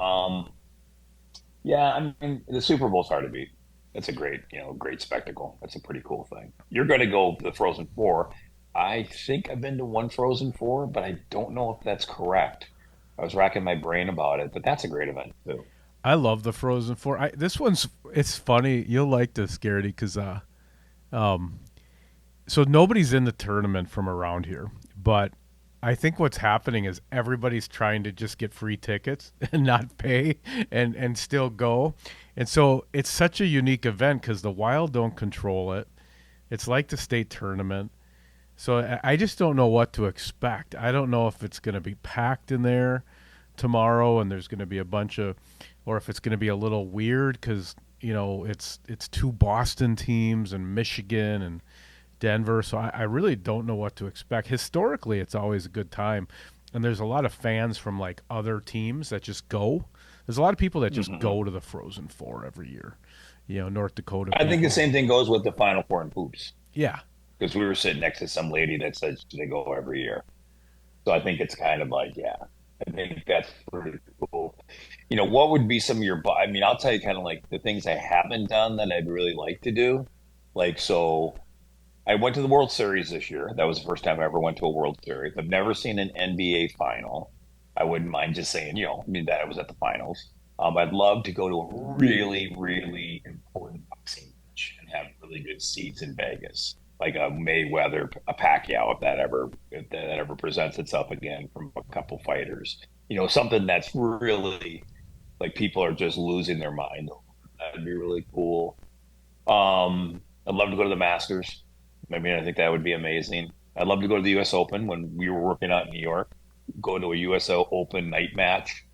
Yeah, I mean, the Super Bowl's hard to beat. It's a great, great spectacle. That's a pretty cool thing. You're going to go to the Frozen Four. I think I've been to one Frozen Four, but I don't know if that's correct. I was racking my brain about it, but that's a great event too.
I love the Frozen Four. This one's it's funny. You'll like this, Garrity, because um, so nobody's in the tournament from around here, but I think what's happening is everybody's trying to just get free tickets and not pay and still go. And so it's such a unique event because the Wild don't control it. It's like the state tournament. So I just don't know what to expect. I don't know if it's going to be packed in there tomorrow and there's going to be a bunch of, or if it's going to be a little weird because it's two Boston teams and Michigan and Denver. So I really don't know what to expect. Historically, it's always a good time, and there's a lot of fans from like other teams that just go. There's a lot of people that just
Hmm.
go to the Frozen Four every year. North Dakota
I think the
people.
same thing goes with the Final Four in hoops
Yeah,
because we were sitting next to some lady that says they go every year. So I think it's kind of like, yeah, I think that's pretty cool. What would be some of your, I mean, I'll tell you kind of like the things I haven't done that I'd really like to do. Like, so I went to the World Series this year. That was the first time I ever went to a World Series. I've never seen an NBA final. I wouldn't mind just saying, I mean, that I was at the finals. I'd love to go to a really, really important boxing match and have really good seats in Vegas. like a Mayweather, a Pacquiao, if that ever presents itself again from a couple fighters. Something that's really like people are just losing their mind. That'd be really cool. I'd love to go to the Masters. I mean, I think that would be amazing. I'd love to go to the U.S. Open when we were working out in New York. Go to a U.S. Open night match,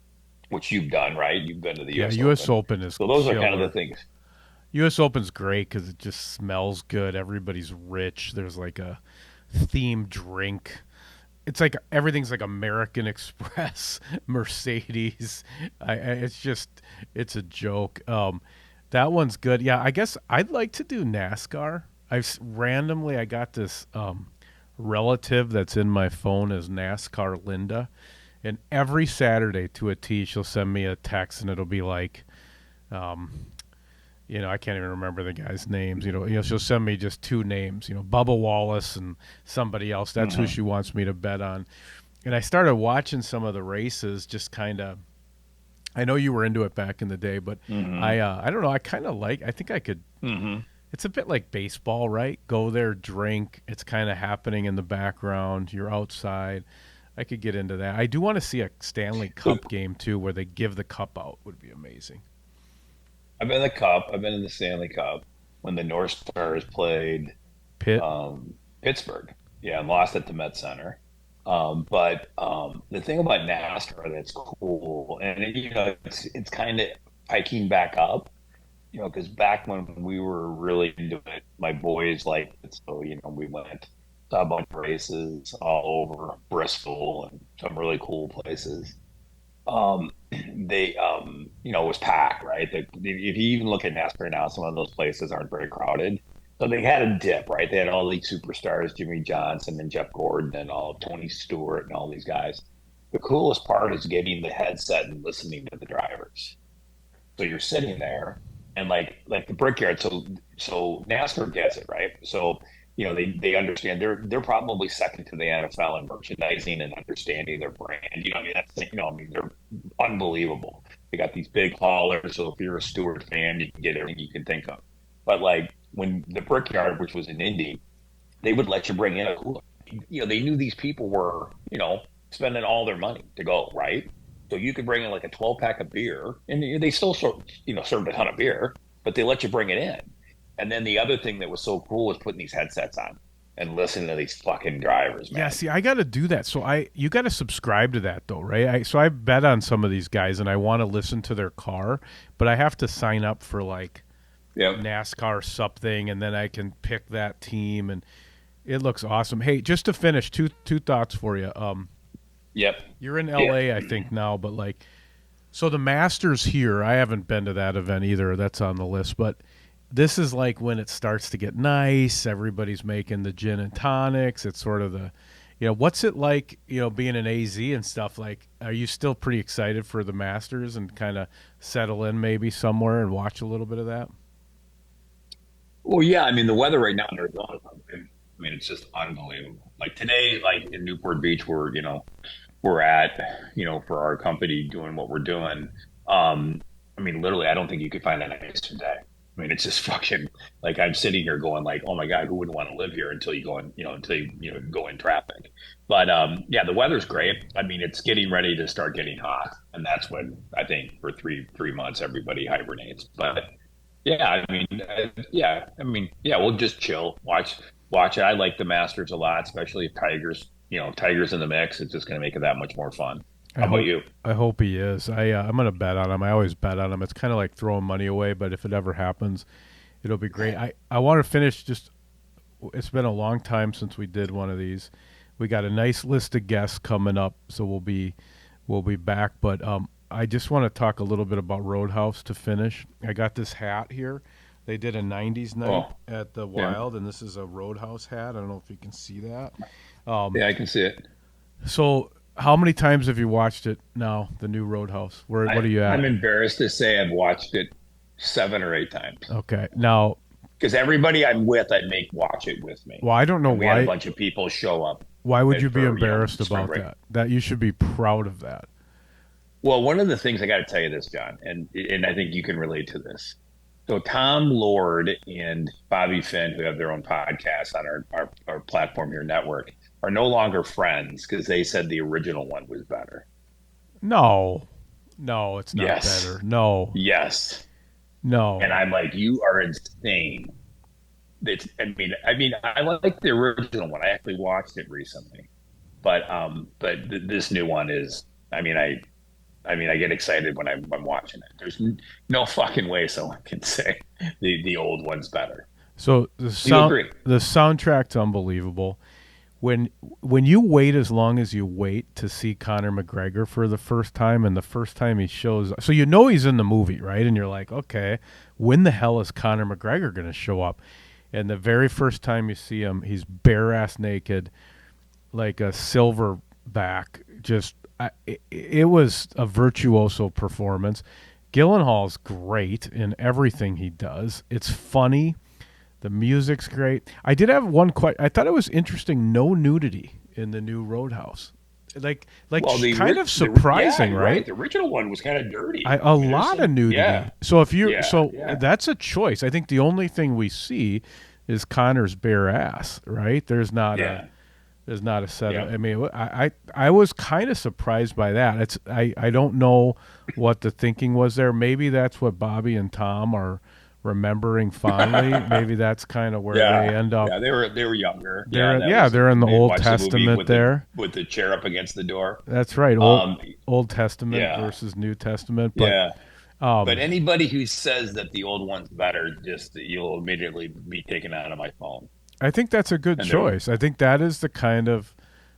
which you've done, right? You've been to the
Yeah,
U.S.
U.S.
Open.
Open is
So those are kind of the
killer.
things.
U.S. Open's great because it just smells good. Everybody's rich. There's like a themed drink. It's like everything's like American Express, Mercedes. It's just it's a joke. That one's good. Yeah, I guess I'd like to do NASCAR. Randomly I got this relative that's in my phone as NASCAR Linda, and every Saturday to a T she'll send me a text and it'll be like, I can't even remember the guys' names. She'll send me just two names. Bubba Wallace and somebody else. That's who
Hmm.
she wants me to bet on. And I started watching some of the races, just kind of. I know you were into it back in the day, but
Hmm.
I don't know. I kind of like. I think I could.
Hmm.
It's a bit like baseball, right? Go there, drink. It's kind of happening in the background. You're outside. I could get into that. I do want to see a Stanley
So
Cup game too, where they give the cup out. Would be amazing.
I've been in the Cup. I've been in the Stanley Cup when the North Stars played
Pitt.
Pittsburgh. Yeah, and lost at the Met Center. But the thing about NASCAR that's cool, and it's kind of hiking back up, because back when we were really into it, my boys liked it. So, we went to a bunch of races all over Bristol and some really cool places. It was packed, right? If you even look at NASCAR now, some of those places aren't very crowded. So they had a dip, right? They had all these superstars, Jimmy Johnson and Jeff Gordon and all Tony Stewart and all these guys. The coolest part is getting the headset and listening to the drivers. So you're sitting there and like the Brickyard. So NASCAR gets it, right? So they understand they're probably second to the NFL in merchandising and understanding their brand. I mean they're unbelievable. They got these big haulers, so if you're a Stewart fan, you can get everything you can think of. But like when the Brickyard, which was in Indy, they would let you bring in a cooler. They knew these people were, spending all their money to go, right? So you could bring in like a 12 pack of beer, and they still served a ton of beer, but they let you bring it in. And then the other thing that was so cool was putting these headsets on and listening to these fucking drivers,
Yeah,
man.
see, I got to do that. So you got to subscribe to that though, right? So I bet on some of these guys, and I want to listen to their car, but I have to sign up for like
Yep.
NASCAR something, and then I can pick that team, and it looks awesome. Hey, just to finish, two thoughts for you.
Yep.
You're in
Yeah.
LA, I think now, but like, so the Masters here, I haven't been to that event either. That's on the list, but this is like when it starts to get nice. Everybody's making the gin and tonics. It's sort of what's it like, being an AZ and stuff? Like, are you still pretty excited for the Masters and kind of settle in maybe somewhere and watch a little bit of that?
Well, yeah. I mean, the weather right now in Arizona, I mean, it's just unbelievable. Like today, like in Newport Beach, we're at, for our company doing what we're doing. I mean, literally, I don't think you could find a nicer day. I mean, it's just fucking like I'm sitting here going like, oh my God, who wouldn't want to live here until you go in, until you go in traffic. But yeah, the weather's great. I mean, it's getting ready to start getting hot, and that's when I think for three months everybody hibernates. But yeah, I mean, yeah, we'll just chill, watch it. I like the Masters a lot, especially if Tiger's in the mix. It's just going to make it that much more fun.
I
How about
hope
you?
I hope he is. I'm gonna bet on him. I always bet on him. It's kind of like throwing money away, but if it ever happens, it'll be great. I want to finish just. It's been a long time since we did one of these. We got a nice list of guests coming up, so we'll be back. But I just want to talk a little bit about Roadhouse to finish. I got this hat here. They did a '90s night
Oh,
at the
yeah,
Wild, and this is a Roadhouse hat. I don't know if you can see that.
yeah, I can see it.
So, how many times have you watched it now? The new Roadhouse. What are you at?
I'm embarrassed to say I've watched it 7 or 8 times
Okay. Now,
because everybody I'm with, I make watch it with me,
well, I don't know
and we had a
why.
bunch of people show up
Why would you be
for
embarrassed
spring
about
break.
that? That you should be proud of that.
Well, one of the things I got to tell you this, John, and I think you can relate to this. So Tom Lord and Bobby Finn, who have their own podcast on our platform here network, are no longer friends because they said the original one was better.
No, no, it's not
Yes.
better. No,
Yes. And
no.
I'm like, you are insane. It's, I like the original one. I actually watched it recently, but this new one is. I get excited when I'm watching it. There's no fucking way someone can say the old one's better.
So
You agree?
the soundtrack's unbelievable. When when you wait as long as you wait to see Conor McGregor for the first time, and the first time he shows, so you know he's in the movie, right? And you're like, okay, when the hell is Conor McGregor going to show up? And the very first time you see him, he's bare ass naked, like a silverback. It was a virtuoso performance. Gyllenhaal's great in everything he does. It's funny. The music's great. I did have one question. I thought it was interesting. No nudity in the new Roadhouse.
Well,
Kind of surprising,
yeah,
right?
right. The original one was kind of dirty.
A lot of nudity.
Yeah,
So if you
yeah, yeah,
that's a choice. I think the only thing we see is Connor's bare ass, right?
yeah,
There's not a set of,
yeah.
I mean, I was kind of surprised by that. I don't know what the thinking was there. Maybe that's what Bobby and Tom are remembering fondly. Maybe that's kind of where
Yeah,
they end up.
yeah, they were younger. Yeah,
They're in the
they
Old
watched the movie
Testament there.
with the chair up against the door.
That's right.
Um,
Old Testament
yeah,
versus New Testament. But
yeah. But
um,
anybody who says that the old one's better, just you'll immediately be taken out of my phone.
I think that's a good
And they're
choice. I think that is the kind of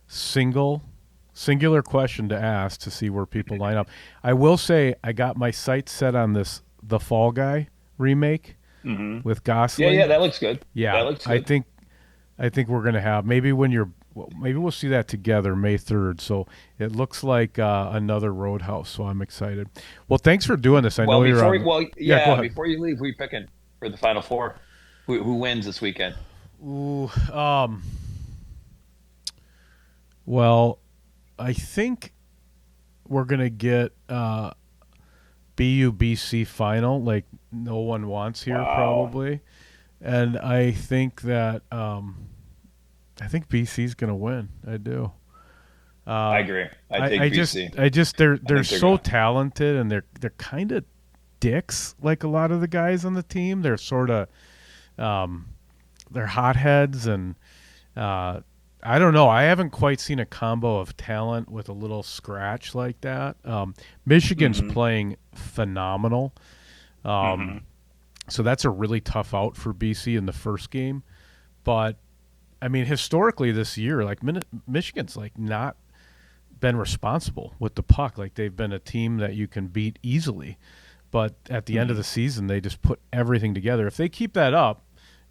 singular question to ask to see where people line up. I will say I got my sights set on this The Fall Guy remake
hmm
with
Yeah, yeah,
Gosling.
that looks good. That
Yeah,
looks good.
I think we're gonna have maybe we'll see that together May 3rd. So it looks like another Roadhouse. So I'm excited. Well, thanks for doing this. I know you're on. Yeah, go ahead.
Before you leave, who are you picking for the final four? Who wins this weekend?
Ooh, well, I think we're gonna get BUBC final, like no one wants here
Wow,
probably, and I think that I think BC's gonna win. I do.
I
Uh,
agree. I take BC.
I just
I
they're
think they're
so
gonna.
talented, and they're kind of dicks like a lot of the guys on the team. They're sort of um, they're hotheads, and uh, I don't know. I haven't quite seen a combo of talent with a little scratch like that. Michigan's
hmm
playing phenomenal.
hmm
Um, so that's a really tough out for BC in the first game. But I mean, historically this year, like Michigan's like not been responsible with the puck. Like they've been a team that you can beat easily. But at the end of
hmm
the season, they just put everything together. If they keep that up,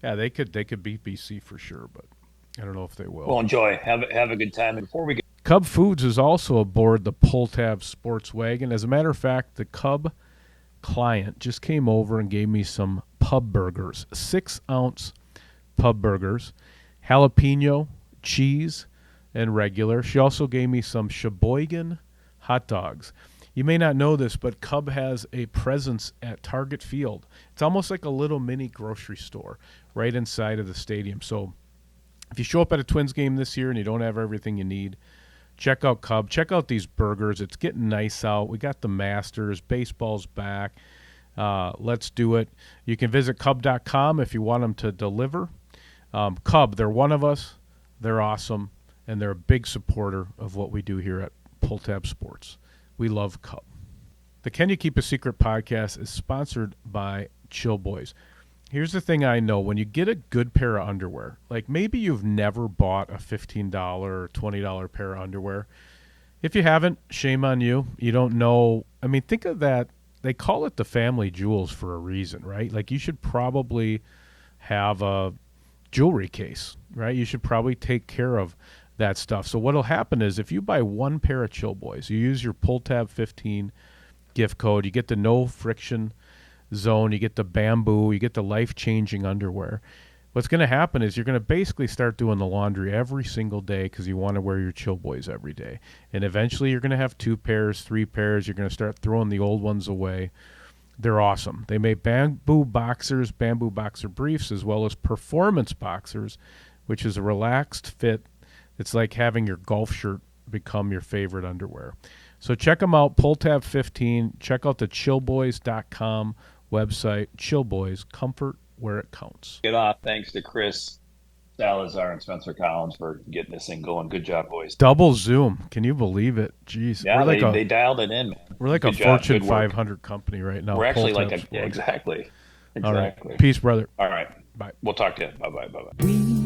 yeah, they could beat BC for sure. But I don't know if they will.
Well, enjoy. Have a good time. And before we get,
Cub Foods is also aboard the Pull Tab Sports Wagon. As a matter of fact, the Cub client just came over and gave me some pub burgers, 6-ounce pub burgers, jalapeno, cheese, and regular. She also gave me some Sheboygan hot dogs. You may not know this, but Cub has a presence at Target Field. It's almost like a little mini grocery store right inside of the stadium. So if you show up at a Twins game this year and you don't have everything you need, check out Cub. Check out these burgers. It's getting nice out. We got the Masters. Baseball's back. Let's do it. You can visit Cub.com if you want them to deliver. Cub, they're one of us. They're awesome. And they're a big supporter of what we do here at Pull Tab Sports. We love Cub. The Can You Keep a Secret podcast is sponsored by Chill Boys. Here's the thing I know. When you get a good pair of underwear, like maybe you've never bought a $15 or $20 pair of underwear. If you haven't, shame on you. You don't know. I mean, think of that. They call it the family jewels for a reason, right? Like you should probably have a jewelry case, right? You should probably take care of that stuff. So what'll happen is if you buy one pair of Chill Boys, you use your Pull Tab 15 gift code, you get the no friction zone, you get the bamboo, you get the life-changing underwear. What's going to happen is you're going to basically start doing the laundry every single day because you want to wear your Chill Boys every day. And eventually you're going to have 2 pairs, 3 pairs. You're going to start throwing the old ones away. They're awesome. They make bamboo boxers, bamboo boxer briefs, as well as performance boxers, which is a relaxed fit. It's like having your golf shirt become your favorite underwear. So check them out, Pull Tab 15. Check out the chillboys.com website. Chill Boys, comfort where it counts.
Get off. Thanks to Chris Salazar and Spencer Collins for getting this thing going. Good job, boys.
Double Zoom. Can you believe it? Jeez.
Yeah, they dialed it in, man.
We're like
Good
a
job.
Fortune
Good work.
500 company right now.
We're actually
Pull
like
Tab
a
Sports.
exactly.
All right. Peace, brother.
All right.
Bye.
We'll talk to you. Bye.
We